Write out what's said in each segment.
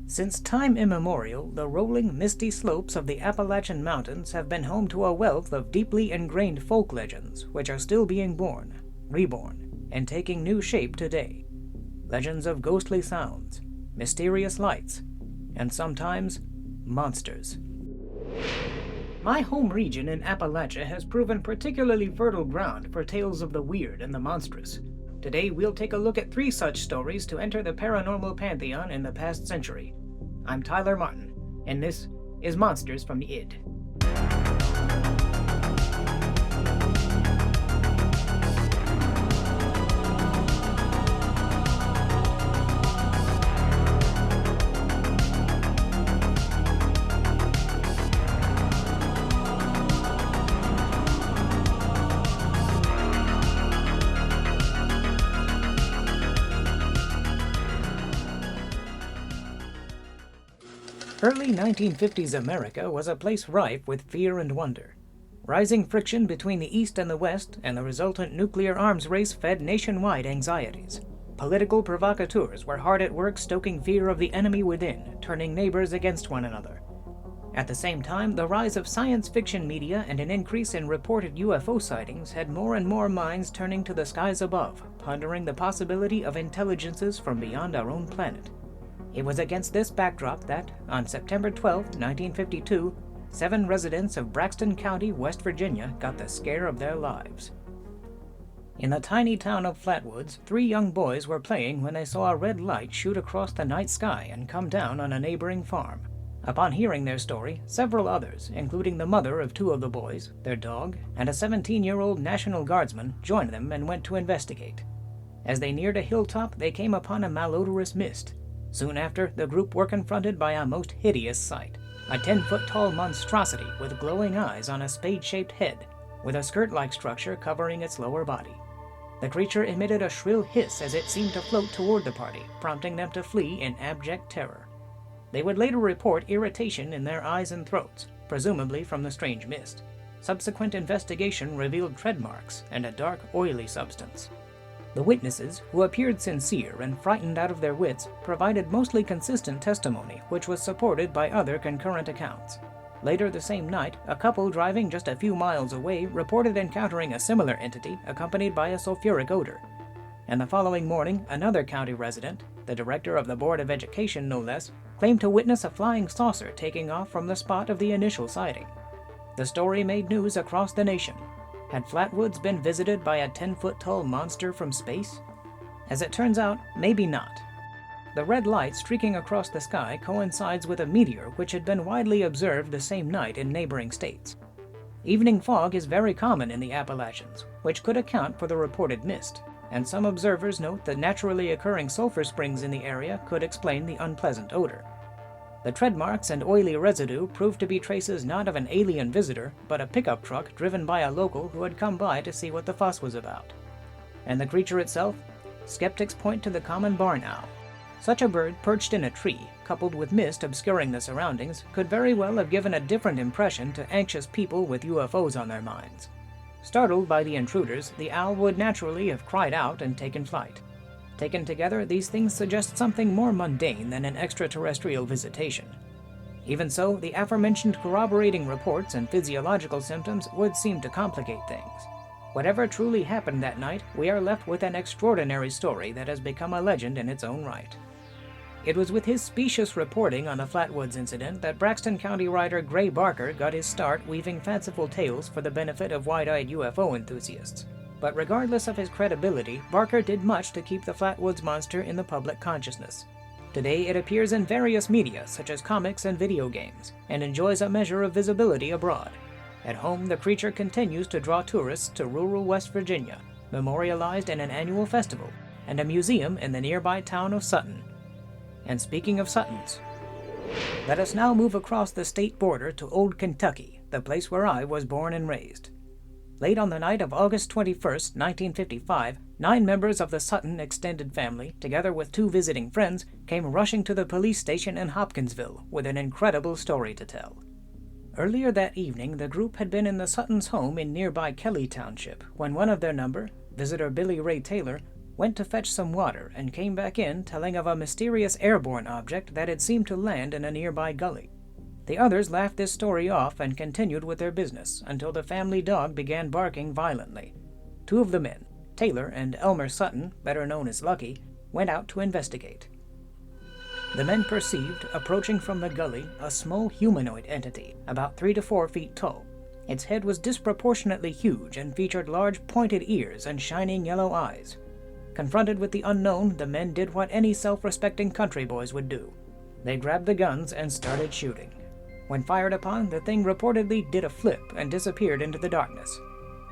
Since time immemorial, the rolling, misty slopes of the Appalachian Mountains have been home to a wealth of deeply ingrained folk legends, which are still being born, reborn, and taking new shape today. Legends of ghostly sounds, mysterious lights, and sometimes monsters. My home region in Appalachia has proven particularly fertile ground for tales of the weird and the monstrous. Today we'll take a look at 3 such stories to enter the paranormal pantheon in the past century. I'm Tyler Martin, and this is Monsters from the Id. Early 1950s America was a place rife with fear and wonder. Rising friction between the East and the West and the resultant nuclear arms race fed nationwide anxieties. Political provocateurs were hard at work stoking fear of the enemy within, turning neighbors against one another. At the same time, the rise of science fiction media and an increase in reported UFO sightings had more and more minds turning to the skies above, pondering the possibility of intelligences from beyond our own planet. It was against this backdrop that, on September 12, 1952, 7 residents of Braxton County, West Virginia, got the scare of their lives. In the tiny town of Flatwoods, 3 young boys were playing when they saw a red light shoot across the night sky and come down on a neighboring farm. Upon hearing their story, several others, including the mother of 2 of the boys, their dog, and a 17-year-old National Guardsman, joined them and went to investigate. As they neared a hilltop, they came upon a malodorous mist. Soon after, the group were confronted by a most hideous sight. A 10-foot-tall monstrosity with glowing eyes on a spade-shaped head, with a skirt-like structure covering its lower body. The creature emitted a shrill hiss as it seemed to float toward the party, prompting them to flee in abject terror. They would later report irritation in their eyes and throats, presumably from the strange mist. Subsequent investigation revealed tread marks and a dark, oily substance. The witnesses, who appeared sincere and frightened out of their wits, provided mostly consistent testimony, which was supported by other concurrent accounts. Later the same night, a couple driving just a few miles away reported encountering a similar entity accompanied by a sulfuric odor. And the following morning, another county resident, the director of the Board of Education no less, claimed to witness a flying saucer taking off from the spot of the initial sighting. The story made news across the nation. Had Flatwoods been visited by a 10-foot-tall monster from space? As it turns out, maybe not. The red light streaking across the sky coincides with a meteor which had been widely observed the same night in neighboring states. Evening fog is very common in the Appalachians, which could account for the reported mist, and some observers note that naturally occurring sulfur springs in the area could explain the unpleasant odor. The tread marks and oily residue proved to be traces not of an alien visitor, but a pickup truck driven by a local who had come by to see what the fuss was about. And the creature itself? Skeptics point to the common barn owl. Such a bird perched in a tree, coupled with mist obscuring the surroundings, could very well have given a different impression to anxious people with UFOs on their minds. Startled by the intruders, the owl would naturally have cried out and taken flight. Taken together, these things suggest something more mundane than an extraterrestrial visitation. Even so, the aforementioned corroborating reports and physiological symptoms would seem to complicate things. Whatever truly happened that night, we are left with an extraordinary story that has become a legend in its own right. It was with his specious reporting on the Flatwoods incident that Braxton County writer Gray Barker got his start weaving fanciful tales for the benefit of wide-eyed UFO enthusiasts. But regardless of his credibility, Barker did much to keep the Flatwoods Monster in the public consciousness. Today it appears in various media, such as comics and video games, and enjoys a measure of visibility abroad. At home, the creature continues to draw tourists to rural West Virginia, memorialized in an annual festival, and a museum in the nearby town of Sutton. And speaking of Suttons, let us now move across the state border to Old Kentucky, the place where I was born and raised. Late on the night of August 21, 1955, 9 members of the Sutton extended family, together with 2 visiting friends, came rushing to the police station in Hopkinsville with an incredible story to tell. Earlier that evening, the group had been in the Suttons' home in nearby Kelly Township when one of their number, visitor Billy Ray Taylor, went to fetch some water and came back in telling of a mysterious airborne object that had seemed to land in a nearby gully. The others laughed this story off and continued with their business until the family dog began barking violently. Two of the men, Taylor and Elmer Sutton, better known as Lucky, went out to investigate. The men perceived, approaching from the gully, a small humanoid entity, about 3 to 4 feet tall. Its head was disproportionately huge and featured large pointed ears and shining yellow eyes. Confronted with the unknown, the men did what any self-respecting country boys would do. They grabbed the guns and started shooting. When fired upon, the thing reportedly did a flip and disappeared into the darkness.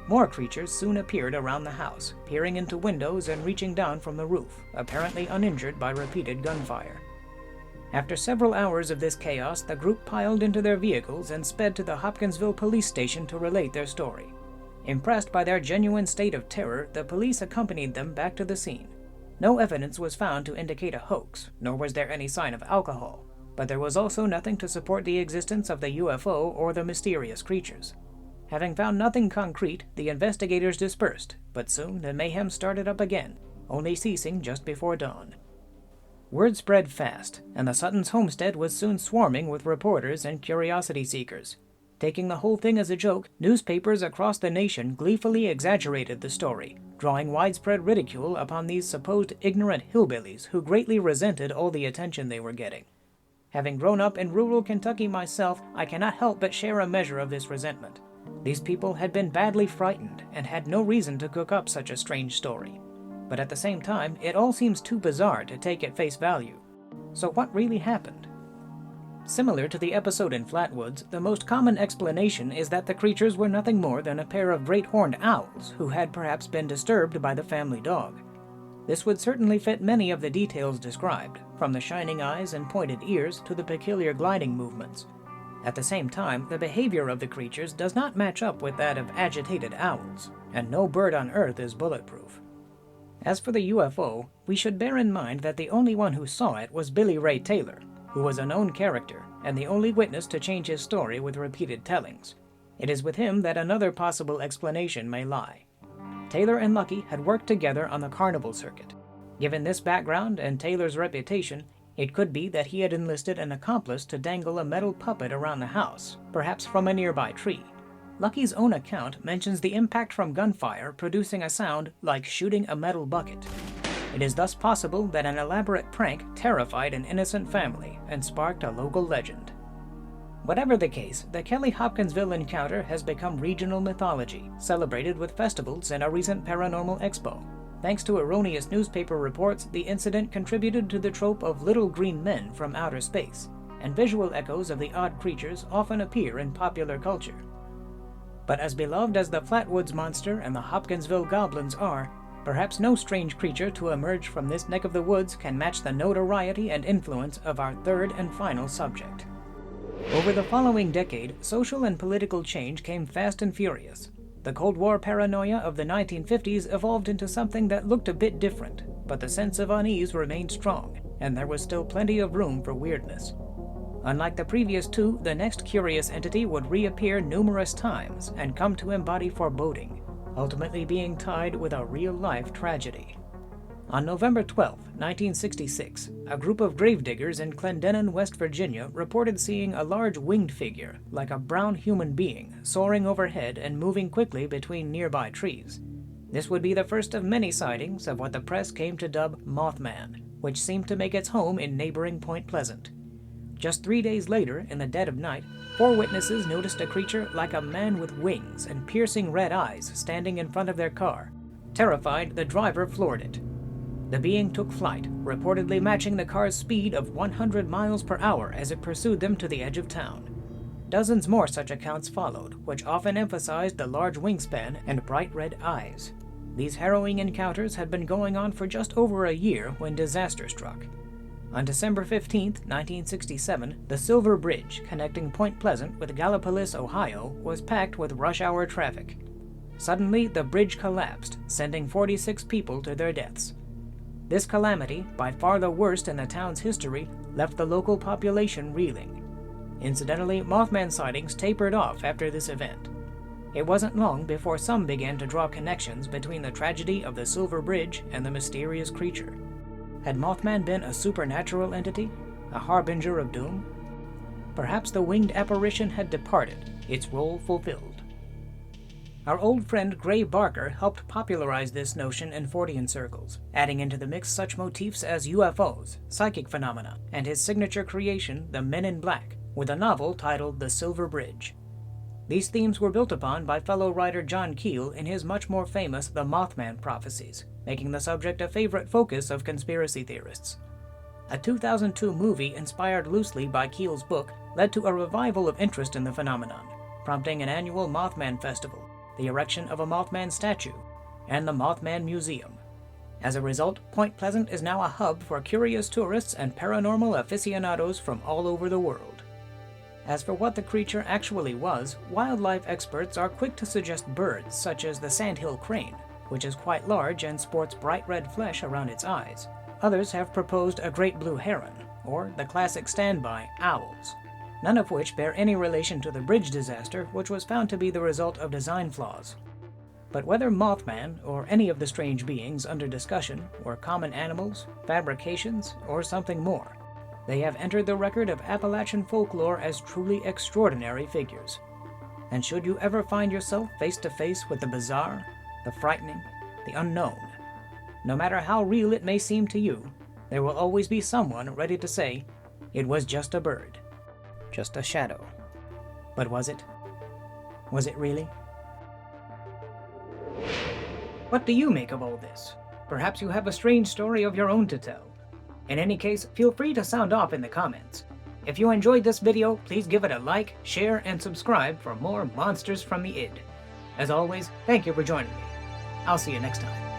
More creatures soon appeared around the house, peering into windows and reaching down from the roof, apparently uninjured by repeated gunfire. After several hours of this chaos, the group piled into their vehicles and sped to the Hopkinsville police station to relate their story. Impressed by their genuine state of terror, the police accompanied them back to the scene. No evidence was found to indicate a hoax, nor was there any sign of alcohol, but there was also nothing to support the existence of the UFO or the mysterious creatures. Having found nothing concrete, the investigators dispersed, but soon the mayhem started up again, only ceasing just before dawn. Word spread fast, and the Suttons' homestead was soon swarming with reporters and curiosity seekers. Taking the whole thing as a joke, newspapers across the nation gleefully exaggerated the story, drawing widespread ridicule upon these supposed ignorant hillbillies who greatly resented all the attention they were getting. Having grown up in rural Kentucky myself, I cannot help but share a measure of this resentment. These people had been badly frightened and had no reason to cook up such a strange story. But at the same time, it all seems too bizarre to take at face value. So what really happened? Similar to the episode in Flatwoods, the most common explanation is that the creatures were nothing more than a pair of great horned owls who had perhaps been disturbed by the family dog. This would certainly fit many of the details described, from the shining eyes and pointed ears to the peculiar gliding movements. At the same time, the behavior of the creatures does not match up with that of agitated owls, and no bird on Earth is bulletproof. As for the UFO, we should bear in mind that the only one who saw it was Billy Ray Taylor, who was a known character and the only witness to change his story with repeated tellings. It is with him that another possible explanation may lie. Taylor and Lucky had worked together on the carnival circuit. Given this background and Taylor's reputation, it could be that he had enlisted an accomplice to dangle a metal puppet around the house, perhaps from a nearby tree. Lucky's own account mentions the impact from gunfire producing a sound like shooting a metal bucket. It is thus possible that an elaborate prank terrified an innocent family and sparked a local legend. Whatever the case, the Kelly-Hopkinsville encounter has become regional mythology, celebrated with festivals and a recent paranormal expo. Thanks to erroneous newspaper reports, the incident contributed to the trope of little green men from outer space, and visual echoes of the odd creatures often appear in popular culture. But as beloved as the Flatwoods Monster and the Hopkinsville Goblins are, perhaps no strange creature to emerge from this neck of the woods can match the notoriety and influence of our third and final subject. Over the following decade, social and political change came fast and furious. The Cold War paranoia of the 1950s evolved into something that looked a bit different, but the sense of unease remained strong, and there was still plenty of room for weirdness. Unlike the previous two, the next curious entity would reappear numerous times and come to embody foreboding, ultimately being tied with a real-life tragedy. On November 12, 1966, a group of gravediggers in Clendenin, West Virginia reported seeing a large winged figure, like a brown human being, soaring overhead and moving quickly between nearby trees. This would be the first of many sightings of what the press came to dub Mothman, which seemed to make its home in neighboring Point Pleasant. Just 3 days later, in the dead of night, 4 witnesses noticed a creature like a man with wings and piercing red eyes standing in front of their car. Terrified, the driver floored it. The being took flight, reportedly matching the car's speed of 100 miles per hour as it pursued them to the edge of town. Dozens more such accounts followed, which often emphasized the large wingspan and bright red eyes. These harrowing encounters had been going on for just over a year when disaster struck. On December 15, 1967, the Silver Bridge, connecting Point Pleasant with Gallipolis, Ohio, was packed with rush-hour traffic. Suddenly, the bridge collapsed, sending 46 people to their deaths. This calamity, by far the worst in the town's history, left the local population reeling. Incidentally, Mothman sightings tapered off after this event. It wasn't long before some began to draw connections between the tragedy of the Silver Bridge and the mysterious creature. Had Mothman been a supernatural entity, a harbinger of doom? Perhaps the winged apparition had departed, its role fulfilled. Our old friend Gray Barker helped popularize this notion in Fortean circles, adding into the mix such motifs as UFOs, psychic phenomena, and his signature creation, the Men in Black, with a novel titled The Silver Bridge. These themes were built upon by fellow writer John Keel in his much more famous The Mothman Prophecies, making the subject a favorite focus of conspiracy theorists. A 2002 movie inspired loosely by Keel's book led to a revival of interest in the phenomenon, prompting an annual Mothman Festival, the erection of a Mothman statue, and the Mothman Museum. As a result, Point Pleasant is now a hub for curious tourists and paranormal aficionados from all over the world. As for what the creature actually was, wildlife experts are quick to suggest birds such as the sandhill crane, which is quite large and sports bright red flesh around its eyes. Others have proposed a great blue heron, or the classic standby, owls, none of which bear any relation to the bridge disaster, which was found to be the result of design flaws. But whether Mothman, or any of the strange beings under discussion, were common animals, fabrications, or something more, they have entered the record of Appalachian folklore as truly extraordinary figures. And should you ever find yourself face to face with the bizarre, the frightening, the unknown, no matter how real it may seem to you, there will always be someone ready to say, it was just a bird, just a shadow. But was it? Was it really? What do you make of all this? Perhaps you have a strange story of your own to tell. In any case, feel free to sound off in the comments. If you enjoyed this video, please give it a like, share, and subscribe for more Monsters from the Id. As always, thank you for joining me. I'll see you next time.